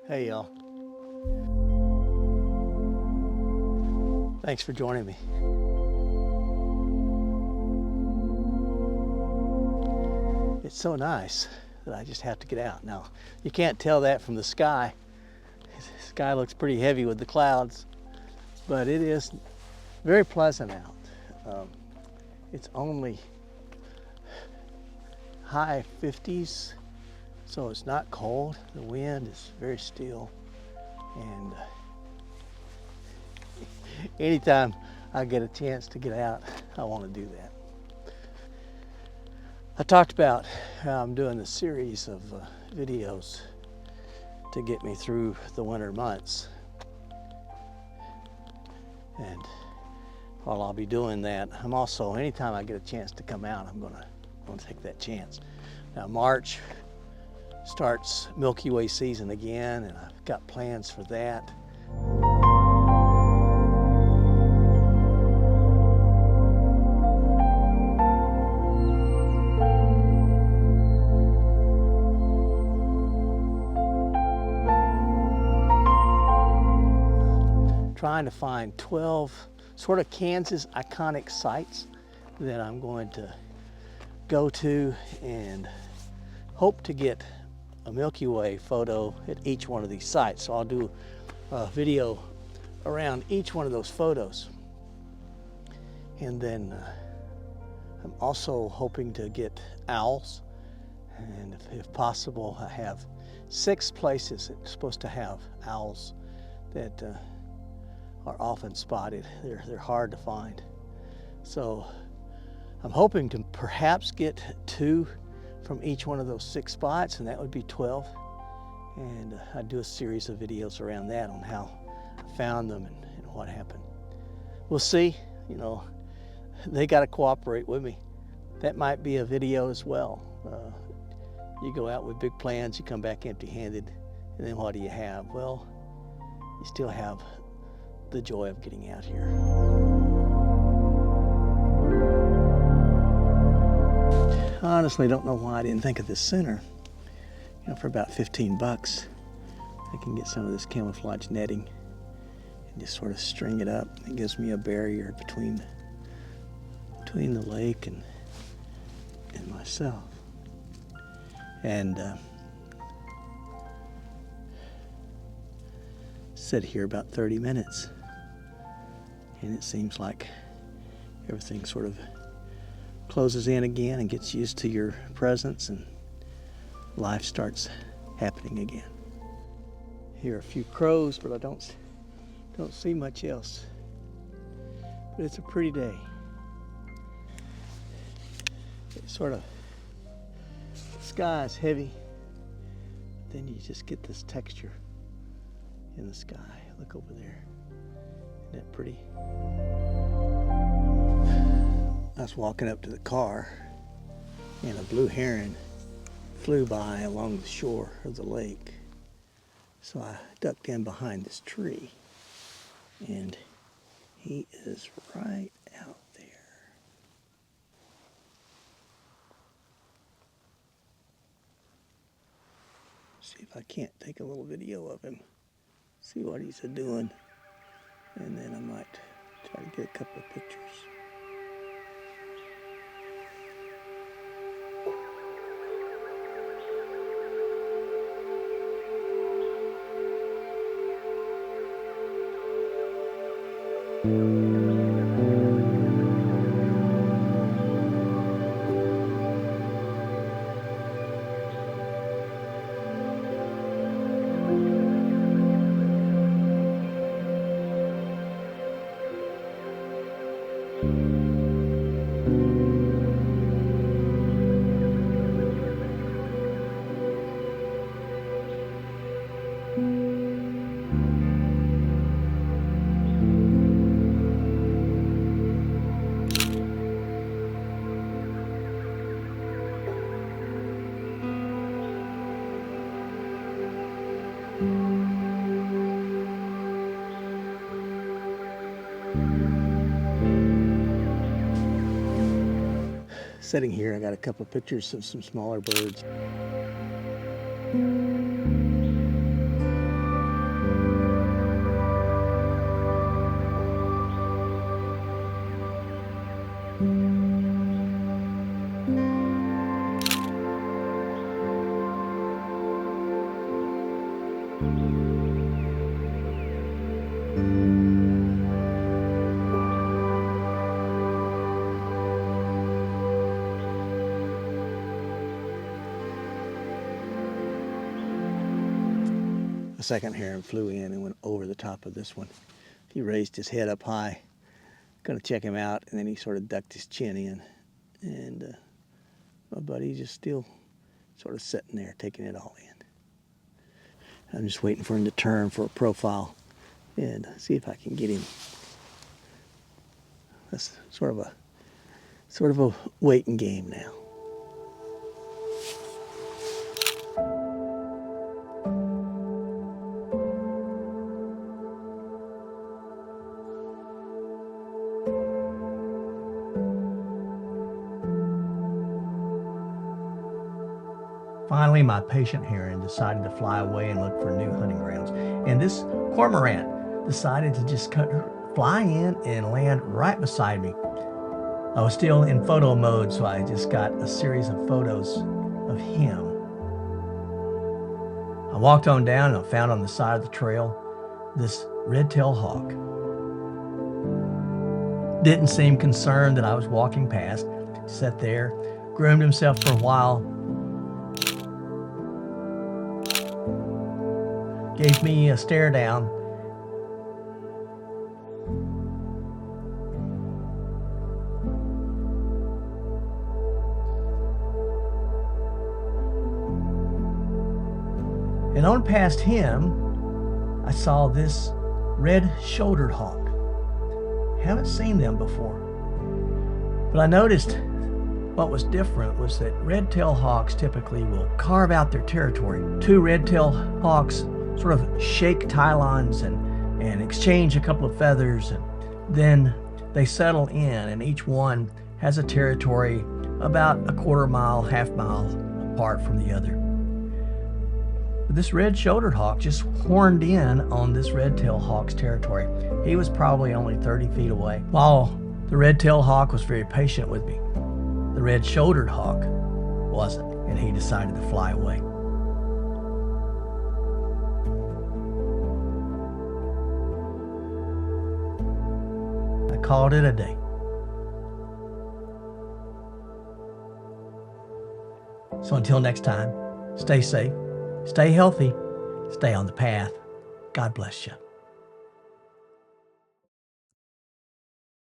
Hey y'all. Thanks for joining me. It's so nice that I just have to get out. Now, you can't tell that from the sky. The sky looks pretty heavy with the clouds, but it is very pleasant out. It's only high 50s, so it's not cold. The wind is very still, and anytime I get a chance to get out, I want to do that. I talked about how I'm doing a series of videos to get me through the winter months, and while I'll be doing that, I'm also, anytime I get a chance to come out, I'm gonna take that chance. Now, March starts Milky Way season again, and I've got plans for that. Trying to find 12 sort of Kansas iconic sites that I'm going to go to and hope to get a Milky Way photo at each one of these sites. So I'll do a video around each one of those photos. And then I'm also hoping to get owls. And if possible, I have 6 places that's supposed to have owls that are often spotted. They're hard to find. So I'm hoping to perhaps get 2 from each one of those 6 spots, and that would be 12. And I'd do a series of videos around that on how I found them and what happened. We'll see. You know, they got to cooperate with me. That might be a video as well. You go out with big plans, you come back empty-handed, and then what do you have? Well, you still have the joy of getting out here. I honestly don't know why I didn't think of this sooner. You know, for about 15 bucks, I can get some of this camouflage netting and just sort of string it up. It gives me a barrier between the lake and myself. And sit here about 30 minutes, and it seems like everything sort of closes in again and gets used to your presence, and life starts happening again. Hear a few crows, but I don't see much else. But it's a pretty day. It's sort of, the sky is heavy, then you just get this texture in the sky. Look over there. Isn't that pretty? I was walking up to the car, and a blue heron flew by along the shore of the lake. So I ducked in behind this tree, and he is right out there. See if I can't take a little video of him, see what he's doing, and then I might try to get a couple of pictures. Sitting here, I got a couple of pictures of some smaller birds. A second heron flew in and went over the top of this one. He raised his head up high, gonna check him out, and then he sort of ducked his chin in. And my buddy's just still sort of sitting there taking it all in. I'm just waiting for him to turn for a profile and see if I can get him. That's sort of a waiting game now. Finally, my patient heron decided to fly away and look for new hunting grounds. And this cormorant decided to just fly in and land right beside me. I was still in photo mode, so I just got a series of photos of him. I walked on down and I found on the side of the trail this red-tailed hawk. Didn't seem concerned that I was walking past. Sat there, groomed himself for a while, gave me a stare down. And on past him, I saw this red-shouldered hawk. Haven't seen them before. But I noticed what was different was that red-tailed hawks typically will carve out their territory. Two red-tailed hawks sort of shake tylons and exchange a couple of feathers, and then they settle in, and each one has a territory about a quarter mile, half mile apart from the other. But this red-shouldered hawk just horned in on this red-tailed hawk's territory. He was probably only 30 feet away. While the red-tailed hawk was very patient with me, the red-shouldered hawk wasn't, and he decided to fly away. Called it a day. So until next time, stay safe, stay healthy, stay on the path. God bless you.